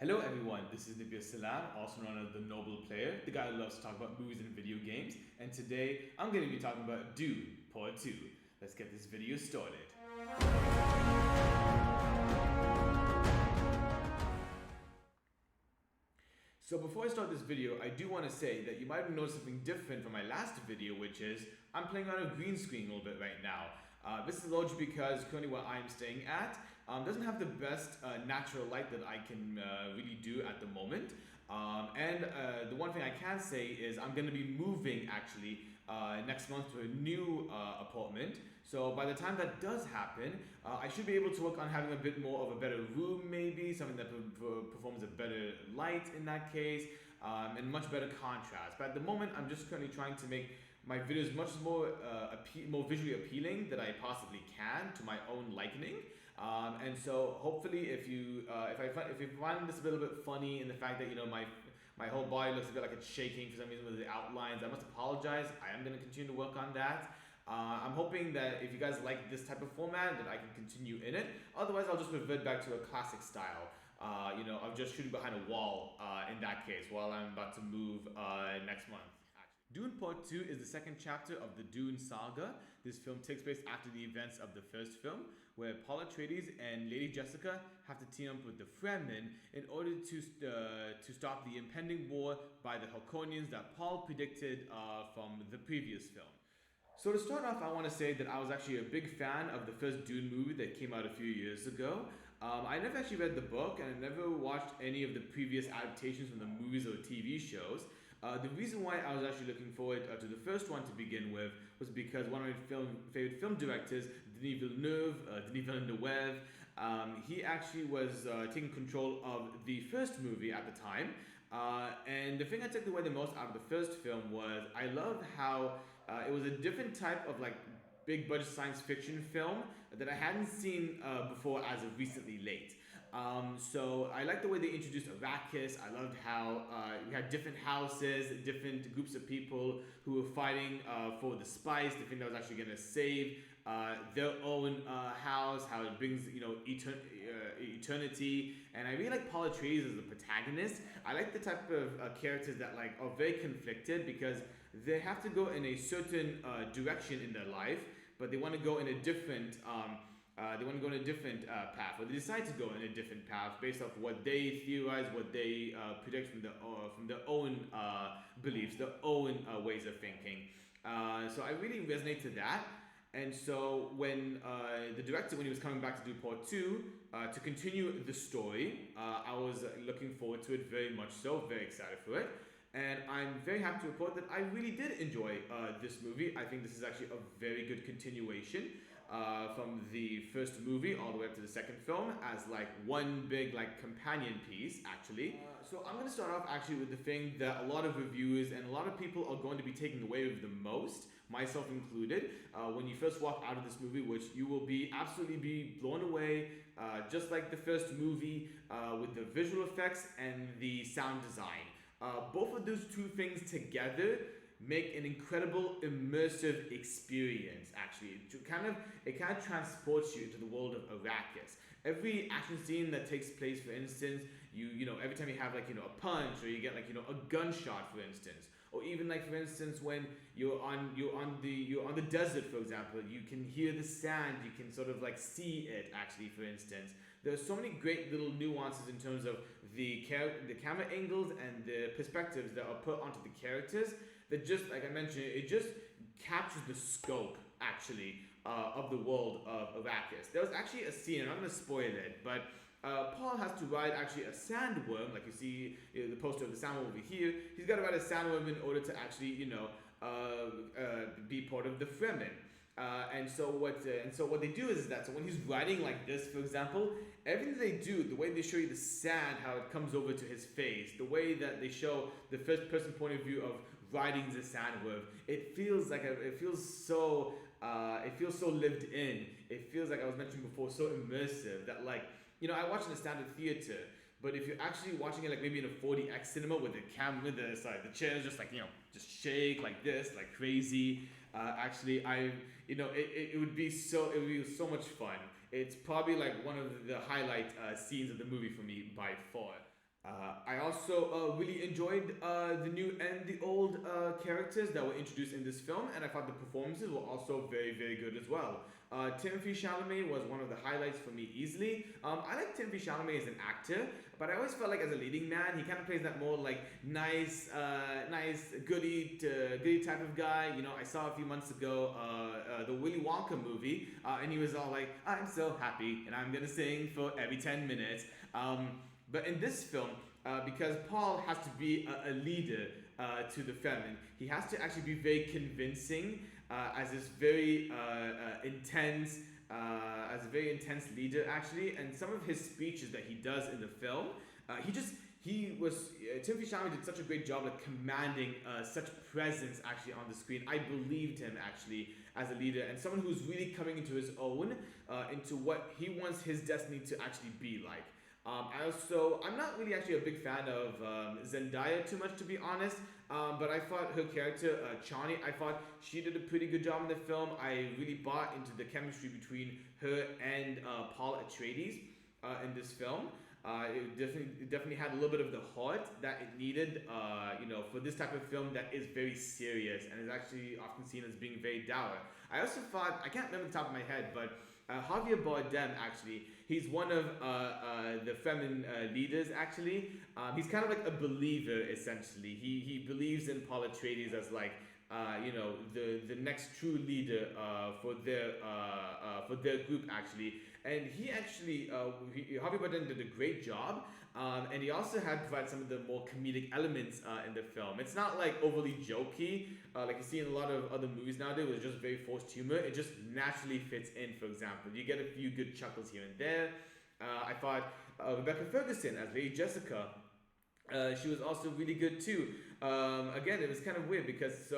Hello everyone, this is Nibir Salam, also known as the Noble Player, the guy who loves to talk about movies and video games, and today I'm going to be talking about Dune, Part 2. Let's get this video started. So before I start this video, I do want to say that you might have noticed something different from my last video, which is I'm playing on a green screen a little bit right now. This is largely because currently where I'm staying at doesn't have the best natural light that I can really do at the moment. And the one thing I can say is I'm going to be moving actually next month to a new apartment. So by the time that does happen, I should be able to work on having a bit more of a better room, maybe something that performs a better light in that case, and much better contrast. But at the moment, I'm just currently trying to make my videos much more more visually appealing that I possibly can to my own liking. And so hopefully if you find this a little bit funny in the fact that my whole body looks a bit like it's shaking for some reason with the outlines, I must apologize. I am going to continue to work on that. I'm hoping that if you guys like this type of format, that I can continue in it. Otherwise, I'll just revert back to a classic style. Of just shooting behind a wall in that case while I'm about to move next month. Dune Part 2 is the second chapter of the Dune saga. This film takes place after the events of the first film, where Paul Atreides and Lady Jessica have to team up with the Fremen in order to stop the impending war by the Harkonnens that Paul predicted from the previous film. So to start off, I want to say that I was actually a big fan of the first Dune movie that came out a few years ago. I never actually read the book, and I never watched any of the previous adaptations from the movies or TV shows. The reason why I was actually looking forward to the first one to begin with was because one of my favorite film directors, Denis Villeneuve, he actually was taking control of the first movie at the time. And the thing I took away the most out of the first film was I loved how it was a different type of big budget science fiction film that I hadn't seen before as of recently late. So I liked the way they introduced Arrakis. I loved how we had different houses, different groups of people who were fighting for the spice, the thing that was actually going to save their own house, how it brings eternity. And I really like Paul Atreides as the protagonist. I like the type of characters that are very conflicted because they have to go in a certain direction in their life, but they want to go in a different path, or they decide to go in a different path based off what they theorize, what they predict from their own beliefs, their own ways of thinking. So I really resonate to that. And so when the director, when he was coming back to do part 2, to continue the story, I was looking forward to it very much so, very excited for it. And I'm very happy to report that I really did enjoy this movie. I think this is actually a very good continuation from the first movie all the way up to the second film as one big companion piece actually. So I'm going to start off actually with the thing that a lot of reviewers and a lot of people are going to be taking away with the most, myself included, when you first walk out of this movie, which you will absolutely be blown away, just like the first movie, with the visual effects and the sound design. Both of those two things together make an incredible immersive experience. Actually, it kind of transports you into the world of Arrakis. Every action scene that takes place, for instance, every time you have a punch, or you get a gunshot, for instance, or even for instance when you're on the desert, for example, you can hear the sand, you can sort of see it actually, for instance. There's so many great little nuances in terms of the camera angles and the perspectives that are put onto the characters that just, like I mentioned, it just captures the scope actually of the world of Arrakis. There was actually a scene, I'm not going to spoil it, but Paul has to ride actually a sandworm, like you see the poster of the sandworm over here. He's got to ride a sandworm in order to actually, be part of the Fremen. And so what they do is that, so when he's riding like this, for example, everything they do, the way they show you the sand, how it comes over to his face, the way that they show the first person point of view of riding the sandworm, it feels so lived in. It feels like I was mentioning before, so immersive that I watch in a standard theater. But if you're actually watching it maybe in a 40x cinema with the chairs just just shake like this, like crazy. It would be so much fun. It's probably one of the highlight scenes of the movie for me by far. I also really enjoyed the new and the old characters that were introduced in this film, and I thought the performances were also very, very good as well. Timothy Chalamet was one of the highlights for me easily. I like Timothy Chalamet as an actor, but I always felt like as a leading man, he kind of plays that more like nice, goody type of guy. You know, I saw a few months ago the Willy Wonka movie, and he was all like, "I'm so happy, and I'm gonna sing for every 10 minutes." But in this film, because Paul has to be a leader to the family, he has to actually be very convincing as this very intense, as a very intense leader actually. And some of his speeches that he does in the film, Timothy Chalamet did such a great job at commanding such presence actually on the screen. I believed him actually as a leader and someone who's really coming into his own, into what he wants his destiny to actually be like. I'm not really actually a big fan of Zendaya too much, to be honest. But I thought her character, Chani, I thought she did a pretty good job in the film. I really bought into the chemistry between her and Paul Atreides in this film. It definitely had a little bit of the heart that it needed, for this type of film that is very serious and is actually often seen as being very dour. I also thought, I can't remember the top of my head, but Javier Bardem actually, he's one of the feminine leaders actually. He's kind of like a believer essentially. He believes in Paul Atreides as like the next true leader for their group actually. And he actually Javier Bardem did a great job. And he also had provided some of the more comedic elements in the film. It's not like overly jokey, like you see in a lot of other movies nowadays, where it's just very forced humor. It just naturally fits in. For example, you get a few good chuckles here and there. I thought Rebecca Ferguson as Lady Jessica, she was also really good too. Again, it was kind of weird because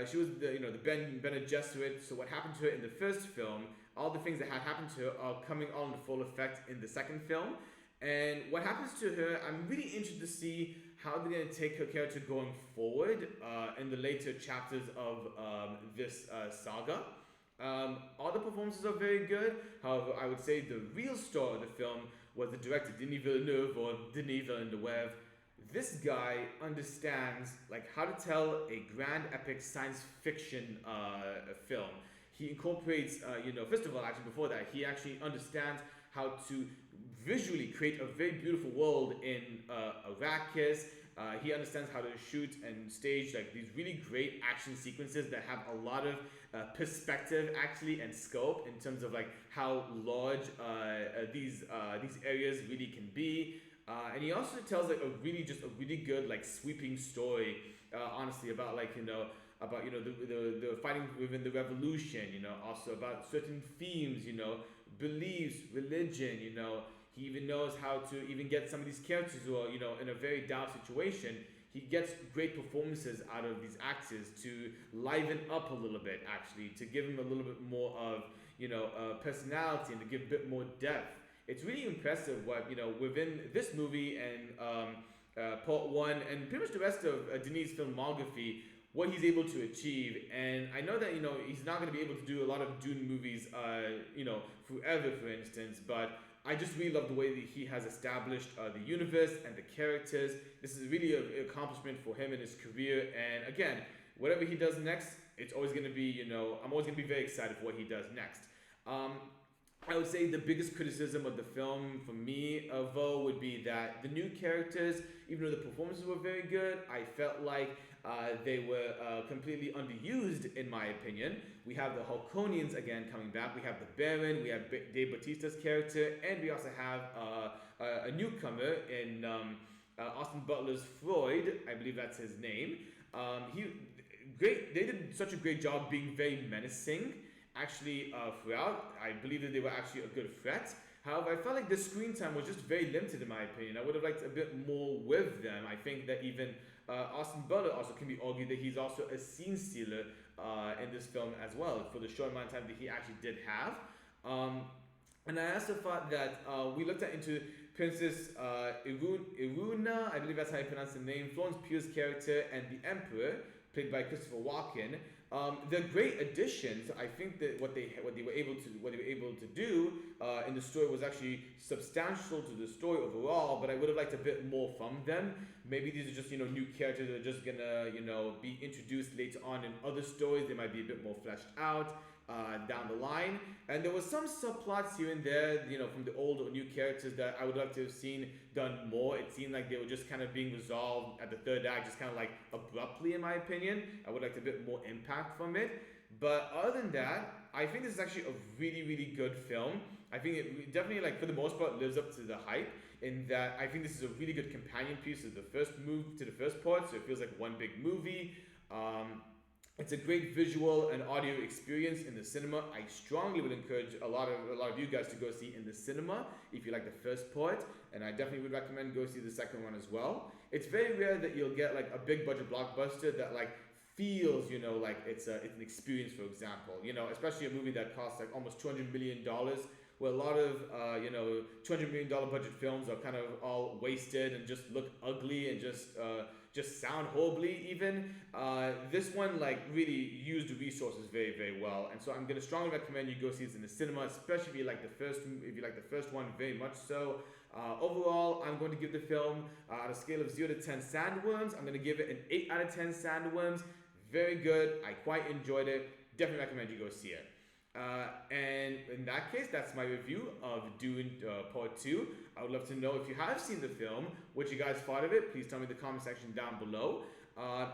she was the Bene Gesserit. So what happened to her in the first film, all the things that had happened to her are coming all into full effect in the second film. And what happens to her, I'm really interested to see how they're going to take her character going forward in the later chapters of this saga. All the performances are very good. However, I would say the real star of the film was the director, Denis Villeneuve, or Denis Villeneuve. This guy understands like how to tell a grand epic science fiction film. He incorporates, first of all, actually before that, he actually understands how to visually create a very beautiful world in Arrakis. He understands how to shoot and stage like these really great action sequences that have a lot of perspective actually and scope in terms of like how large these areas really can be. And he also tells like a really good like sweeping story, honestly, about the fighting within the revolution, also about certain themes, beliefs, religion, He even knows how to even get some of these characters who are, in a very down situation. He gets great performances out of these actors to liven up a little bit, actually, to give him a little bit more of, personality and to give a bit more depth. It's really impressive what, within this movie and part one and pretty much the rest of Denis' filmography, what he's able to achieve. And I know that, he's not going to be able to do a lot of Dune movies, forever, for instance, but I just really love the way that he has established the universe and the characters. This is really an accomplishment for him in his career. And again, whatever he does next, it's always going to be, I'm always going to be very excited for what he does next. I would say the biggest criticism of the film for me, though, would be that the new characters, even though the performances were very good, I felt like they were completely underused, in my opinion. We have the Hulkonians again coming back. We have the Baron. We have Dave Bautista's character, and we also have a newcomer in Austin Butler's Freud. I believe that's his name. They did such a great job being very menacing. Actually, throughout, I believe that they were actually a good threat. However, I felt like the screen time was just very limited in my opinion. I would have liked a bit more with them. I think that even Austin Butler also can be argued that he's also a scene stealer in this film as well, for the short amount of time that he actually did have. And I also thought that we looked into Princess Iruna, I believe that's how you pronounce the name, Florence Pugh's character, and the Emperor, played by Christopher Walken. They're great additions. I think that what they were able to do in the story was actually substantial to the story overall. But I would have liked a bit more from them. Maybe these are just new characters that are just gonna be introduced later on in other stories. They might be a bit more fleshed out down the line. And there was some subplots here and there, from the old or new characters that I would love to have seen done more. It seemed like they were just kind of being resolved at the third act, just kind of like abruptly, in my opinion. I would like a bit more impact from it. But other than that, I think this is actually a really, really good film. I think it definitely, for the most part, lives up to the hype. In that, I think this is a really good companion piece to the first part, so it feels like one big movie. It's a great visual and audio experience in the cinema. I strongly would encourage a lot of you guys to go see in the cinema if you like the first part, and I definitely would recommend go see the second one as well. It's very rare that you'll get a big budget blockbuster that feels like it's an experience. For example, especially a movie that costs almost $200 million. Where a lot of $200 million budget films are kind of all wasted and just look ugly and just sound horribly even. This one really used the resources very, very well, and so I'm gonna strongly recommend you go see this in the cinema, especially if you like the first one very much so. Overall, I'm going to give the film on a scale of 0 to 10 sandworms. I'm gonna give it an 8 out of 10 sandworms. Very good. I quite enjoyed it. Definitely recommend you go see it. And in that case, that's my review of Dune Part 2. I would love to know if you have seen the film, what you guys thought of it. Please tell me in the comment section down below.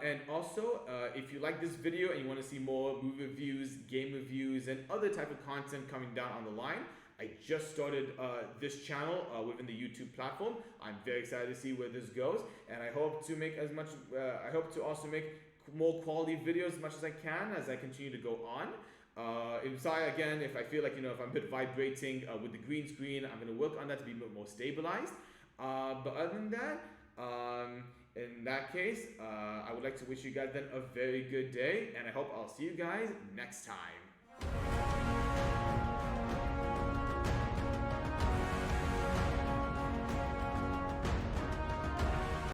And also, if you like this video and you want to see more movie reviews, game reviews, and other type of content coming down on the line, I just started this channel within the YouTube platform. I'm very excited to see where this goes, and I hope to make I hope to also make more quality videos as much as I can as I continue to go on. Sorry again if I feel if I'm a bit vibrating with the green screen. I'm going to work on that to be a bit more stabilized. But other than that, in that case, I would like to wish you guys then a very good day, and I hope I'll see you guys next time.